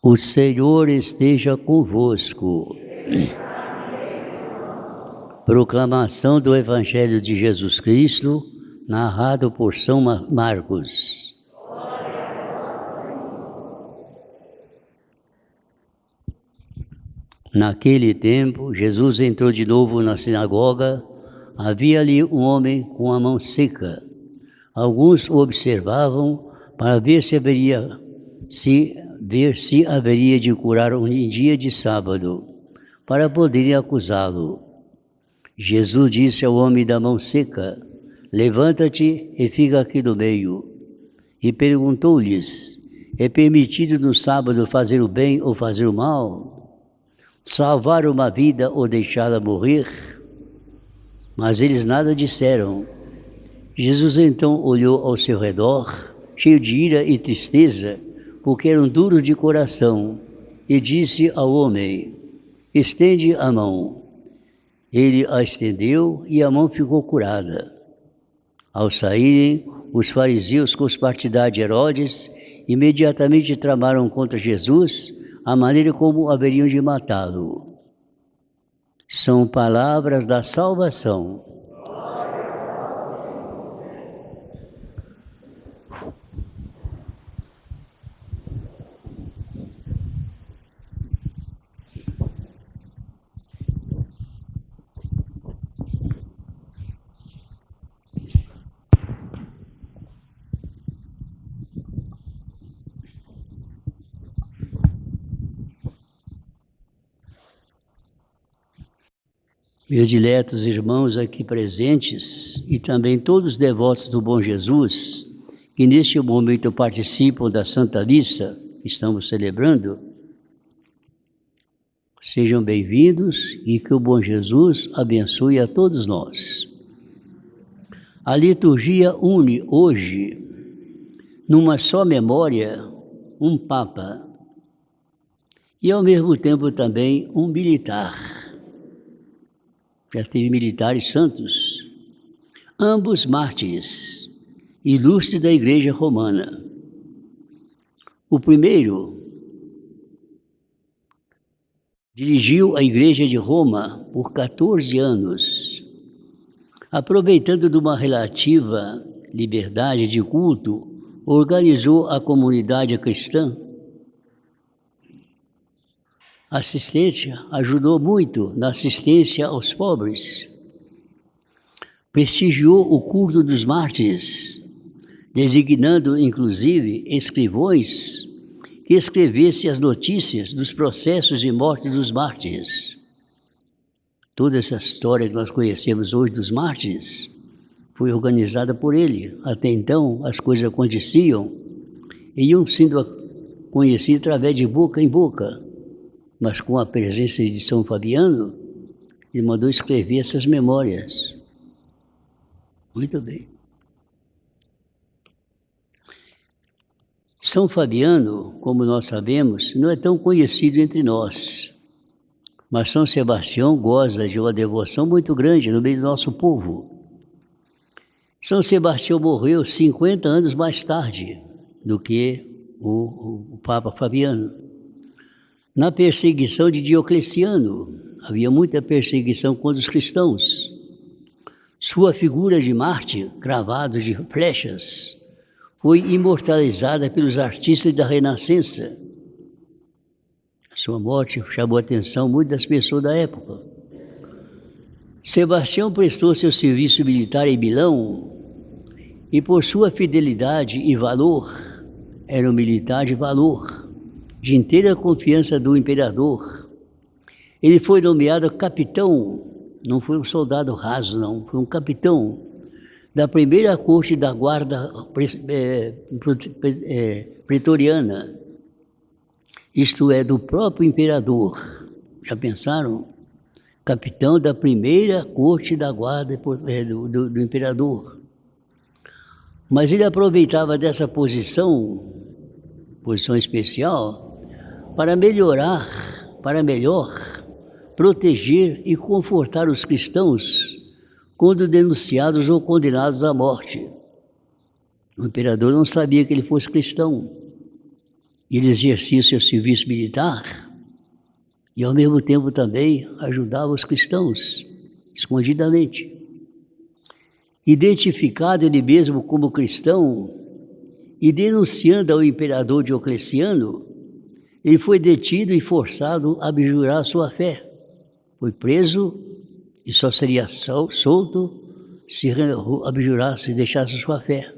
O Senhor esteja convosco. Proclamação do Evangelho de Jesus Cristo, narrado por São Marcos. Naquele tempo, Jesus entrou de novo na sinagoga. Havia ali um homem com a mão seca. Alguns o observavam para ver se haveria de curar em dia de sábado, para poderem acusá-lo. Jesus disse ao homem da mão seca: levanta-te e fica aqui no meio. E perguntou-lhes: é permitido no sábado fazer o bem ou fazer o mal? Salvar uma vida ou deixá-la morrer? Mas eles nada disseram. Jesus então olhou ao seu redor, cheio de ira e tristeza, porque eram duros de coração, e disse ao homem: estende a mão. Ele a estendeu e a mão ficou curada. Ao saírem, os fariseus com os partidários de Herodes imediatamente tramaram contra Jesus a maneira como haveriam de matá-lo. São palavras da salvação. Meus diletos irmãos aqui presentes e também todos os devotos do Bom Jesus, que neste momento participam da Santa Missa que estamos celebrando, sejam bem-vindos e que o Bom Jesus abençoe a todos nós. A liturgia une hoje, numa só memória, um Papa e ao mesmo tempo também um militar. Já teve militares santos, ambos mártires, ilustres da Igreja Romana. O primeiro dirigiu a Igreja de Roma por 14 anos, aproveitando de uma relativa liberdade de culto, organizou a comunidade cristã. Ajudou muito na assistência aos pobres. Prestigiou o culto dos mártires, designando inclusive escrivões que escrevessem as notícias dos processos de morte dos mártires. Toda essa história que nós conhecemos hoje dos mártires foi organizada por ele. Até então as coisas aconteciam e iam sendo conhecidas através de boca em boca. Mas com a presença de São Fabiano, ele mandou escrever essas memórias. Muito bem. São Fabiano, como nós sabemos, não é tão conhecido entre nós, mas São Sebastião goza de uma devoção muito grande no meio do nosso povo. São Sebastião morreu 50 anos mais tarde do que o Papa Fabiano. Na perseguição de Diocleciano, havia muita perseguição contra os cristãos. Sua figura de mártir, cravado de flechas, foi imortalizada pelos artistas da Renascença. A sua morte chamou a atenção muito das pessoas da época. Sebastião prestou seu serviço militar em Milão e, por sua fidelidade e valor, era um militar de valor, de inteira confiança do imperador. Ele foi nomeado capitão, não foi um soldado raso, não, foi um capitão da primeira corte da guarda pretoriana, isto é, do próprio imperador. Já pensaram? Capitão da primeira corte da guarda do imperador. Mas ele aproveitava dessa posição especial, para melhor proteger e confortar os cristãos quando denunciados ou condenados à morte. O imperador não sabia que ele fosse cristão. Ele exercia seu serviço militar e, ao mesmo tempo, também ajudava os cristãos, escondidamente. Identificado ele mesmo como cristão e denunciando ao imperador Diocleciano, ele foi detido e forçado a abjurar sua fé. Foi preso e só seria solto se abjurasse e deixasse sua fé.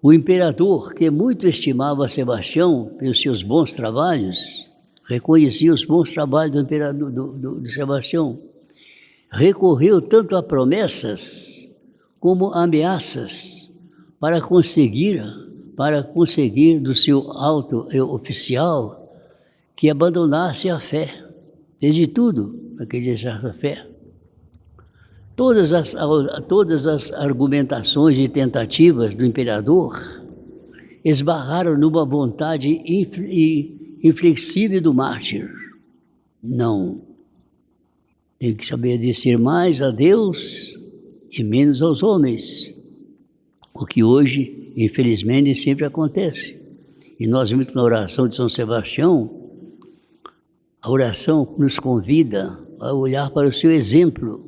O imperador, que muito estimava Sebastião pelos seus bons trabalhos, reconhecia os bons trabalhos do imperador do Sebastião, recorreu tanto a promessas como a ameaças para conseguir do seu alto oficial que abandonasse a fé. Fez de tudo para que ele deixasse a fé. Todas as argumentações e tentativas do imperador esbarraram numa vontade inflexível do mártir. Não. Tem que obedecer mais a Deus e menos aos homens. O que hoje, infelizmente, sempre acontece. E nós vimos na oração de São Sebastião, a oração nos convida a olhar para o seu exemplo,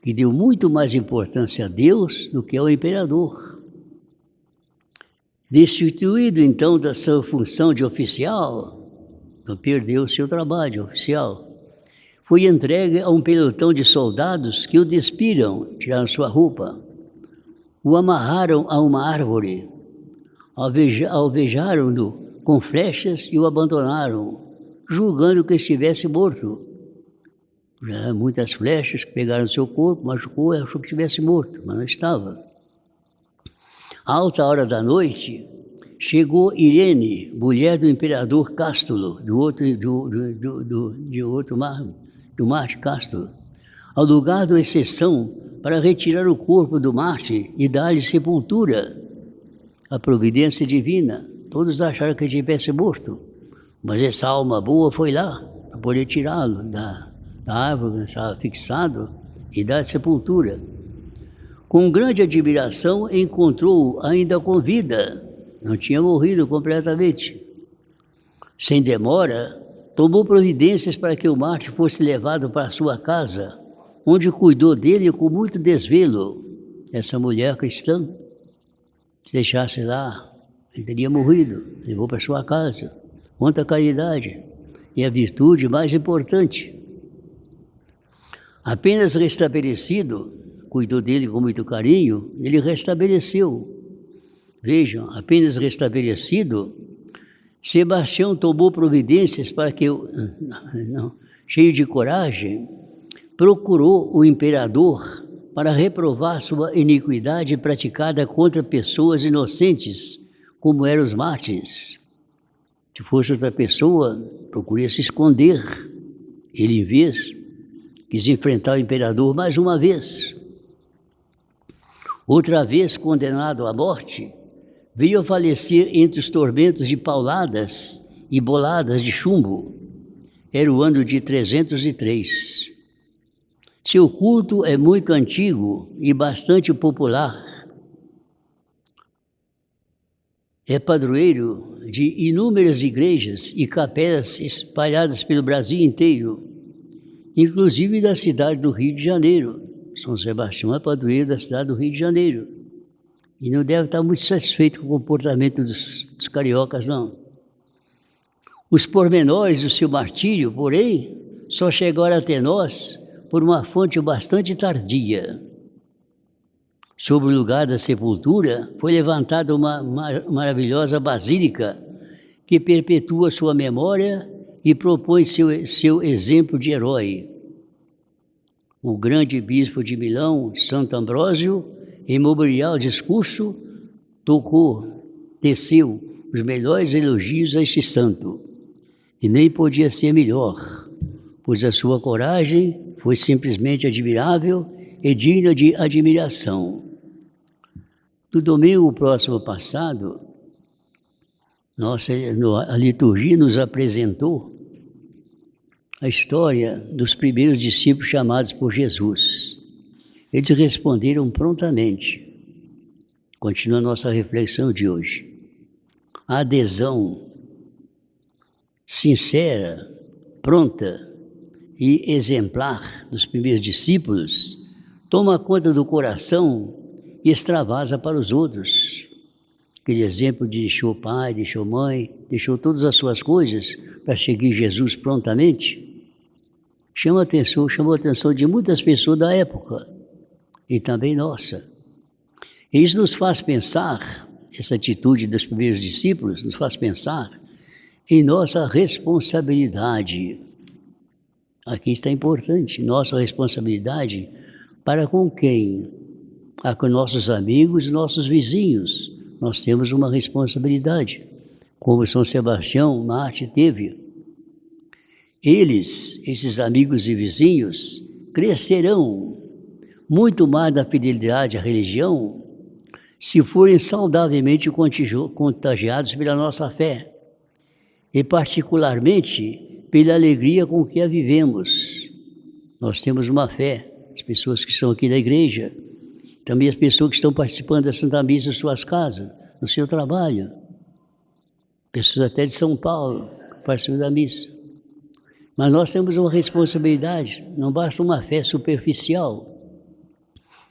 que deu muito mais importância a Deus do que ao imperador. Destituído, então, da sua função de oficial, não perdeu o seu trabalho oficial, foi entregue a um pelotão de soldados que o despiram, tiraram sua roupa, o amarraram a uma árvore, alvejaram-no com flechas e o abandonaram, julgando que estivesse morto. Muitas flechas que pegaram seu corpo, machucou e achou que estivesse morto, mas não estava. À alta hora da noite, chegou Irene, mulher do imperador Cástulo, do Marte Cástulo, ao lugar da exceção para retirar o corpo do Marte e dar-lhe sepultura. A providência divina, todos acharam que ele estivesse morto, mas essa alma boa foi lá para poder tirá-lo da árvore que estava fixado e dar sepultura. Com grande admiração, encontrou-o ainda com vida, não tinha morrido completamente. Sem demora, tomou providências para que o Marte fosse levado para sua casa, onde cuidou dele com muito desvelo. Essa mulher cristã, se deixasse lá, ele teria morrido, levou para sua casa. Quanta caridade e a virtude mais importante. Apenas restabelecido, cuidou dele com muito carinho, ele restabeleceu. Vejam, apenas restabelecido, Sebastião tomou providências para que, cheio de coragem, procurou o imperador para reprovar sua iniquidade praticada contra pessoas inocentes, como eram os mártires. Se fosse outra pessoa, procuraria se esconder. Ele, em vez, quis enfrentar o imperador mais uma vez. Outra vez condenado à morte, veio a falecer entre os tormentos de pauladas e boladas de chumbo. Era o ano de 303. Seu culto é muito antigo e bastante popular. É padroeiro de inúmeras igrejas e capelas espalhadas pelo Brasil inteiro, inclusive da cidade do Rio de Janeiro. São Sebastião é padroeiro da cidade do Rio de Janeiro. E não deve estar muito satisfeito com o comportamento dos cariocas, não. Os pormenores do seu martírio, porém, só chegaram até nós por uma fonte bastante tardia. Sobre o lugar da sepultura foi levantada uma maravilhosa basílica que perpetua sua memória e propõe seu exemplo de herói. O grande bispo de Milão, Santo Ambrósio, em memorial discurso, teceu os melhores elogios a este santo. E nem podia ser melhor, pois a sua coragem foi simplesmente admirável e digna de admiração. No domingo próximo passado, a liturgia nos apresentou a história dos primeiros discípulos chamados por Jesus. Eles responderam prontamente. Continua a nossa reflexão de hoje. A adesão sincera, pronta e exemplar dos primeiros discípulos toma conta do coração e extravasa para os outros. Aquele exemplo de deixou pai, deixou mãe, deixou todas as suas coisas para seguir Jesus prontamente, chamou a atenção de muitas pessoas da época e também nossa. E isso nos faz pensar, essa atitude dos primeiros discípulos nos faz pensar em nossa responsabilidade. Aqui está importante, nossa responsabilidade para com quem? Com nossos amigos e nossos vizinhos. Nós temos uma responsabilidade, como São Sebastião Mártir teve. Eles, esses amigos e vizinhos, crescerão muito mais na fidelidade à religião se forem saudavelmente contagiados pela nossa fé e particularmente pela alegria com que a vivemos. Nós temos uma fé, as pessoas que estão aqui na igreja, também as pessoas que estão participando da Santa Missa em suas casas, no seu trabalho, pessoas até de São Paulo participam da missa. Mas nós temos uma responsabilidade, não basta uma fé superficial.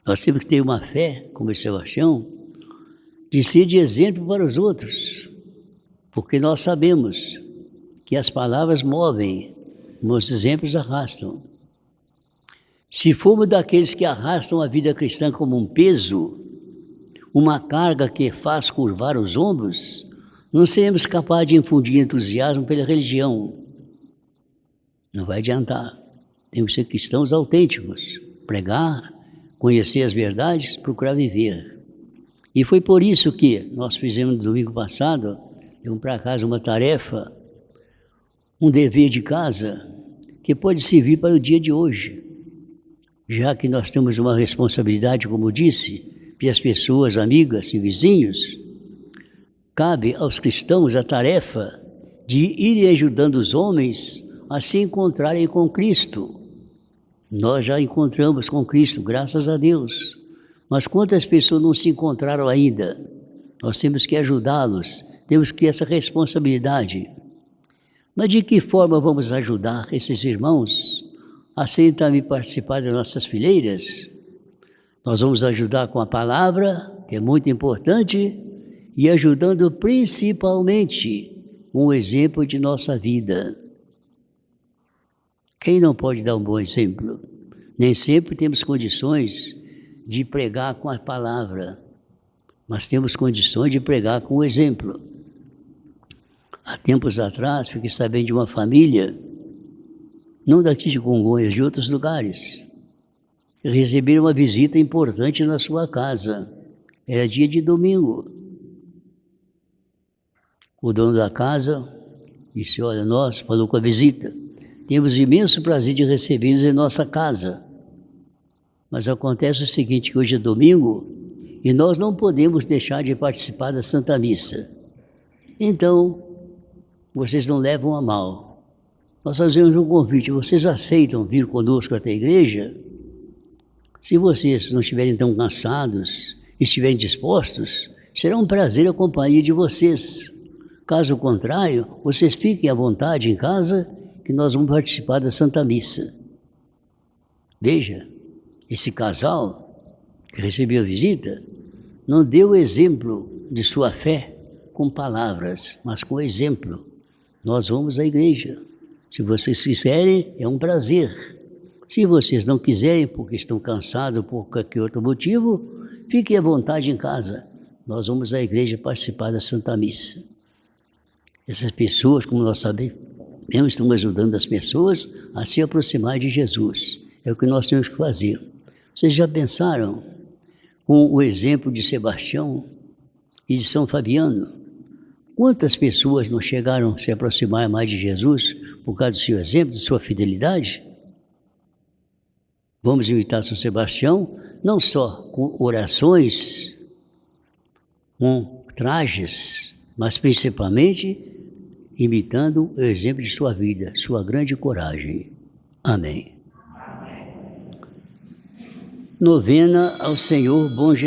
Nós temos que ter uma fé, como o Sebastião, de ser de exemplo para os outros, porque nós sabemos que as palavras movem, os exemplos arrastam. Se formos daqueles que arrastam a vida cristã como um peso, uma carga que faz curvar os ombros, não seremos capazes de infundir entusiasmo pela religião. Não vai adiantar. Temos que ser cristãos autênticos, pregar, conhecer as verdades, procurar viver. E foi por isso que nós fizemos no domingo passado, demos para casa uma tarefa, um dever de casa, que pode servir para o dia de hoje. Já que nós temos uma responsabilidade, como disse, pelas pessoas, amigas e vizinhos, cabe aos cristãos a tarefa de irem ajudando os homens a se encontrarem com Cristo. Nós já encontramos com Cristo, graças a Deus. Mas quantas pessoas não se encontraram ainda? Nós temos que ajudá-los, temos que ter essa responsabilidade. Mas de que forma vamos ajudar esses irmãos a serem também participar das nossas fileiras? Nós vamos ajudar com a palavra, que é muito importante, e ajudando principalmente com o exemplo de nossa vida. Quem não pode dar um bom exemplo? Nem sempre temos condições de pregar com a palavra, mas temos condições de pregar com o exemplo. Há tempos atrás, fiquei sabendo de uma família, não daqui de Congonhas, de outros lugares, receberam uma visita importante na sua casa. Era dia de domingo. O dono da casa disse, olha, nós, falou com a visita, temos imenso prazer de recebê-los em nossa casa. Mas acontece o seguinte, que hoje é domingo e nós não podemos deixar de participar da Santa Missa. Então, vocês não levam a mal. Nós fazemos um convite, vocês aceitam vir conosco até a igreja? Se vocês não estiverem tão cansados e estiverem dispostos, será um prazer a companhia de vocês. Caso contrário, vocês fiquem à vontade em casa, que nós vamos participar da Santa Missa. Veja, esse casal que recebeu a visita não deu exemplo de sua fé com palavras, mas com exemplo. Nós vamos à igreja. Se vocês quiserem, é um prazer. Se vocês não quiserem, porque estão cansados por qualquer outro motivo, fiquem à vontade em casa. Nós vamos à igreja participar da Santa Missa. Essas pessoas, como nós sabemos, estão ajudando as pessoas a se aproximar de Jesus. É o que nós temos que fazer. Vocês já pensaram com o exemplo de Sebastião e de São Fabiano? Quantas pessoas não chegaram a se aproximar mais de Jesus por causa do seu exemplo, de sua fidelidade? Vamos imitar São Sebastião, não só com orações, com trajes, mas principalmente imitando o exemplo de sua vida, sua grande coragem. Amém. Novena ao Senhor Bom Jesus.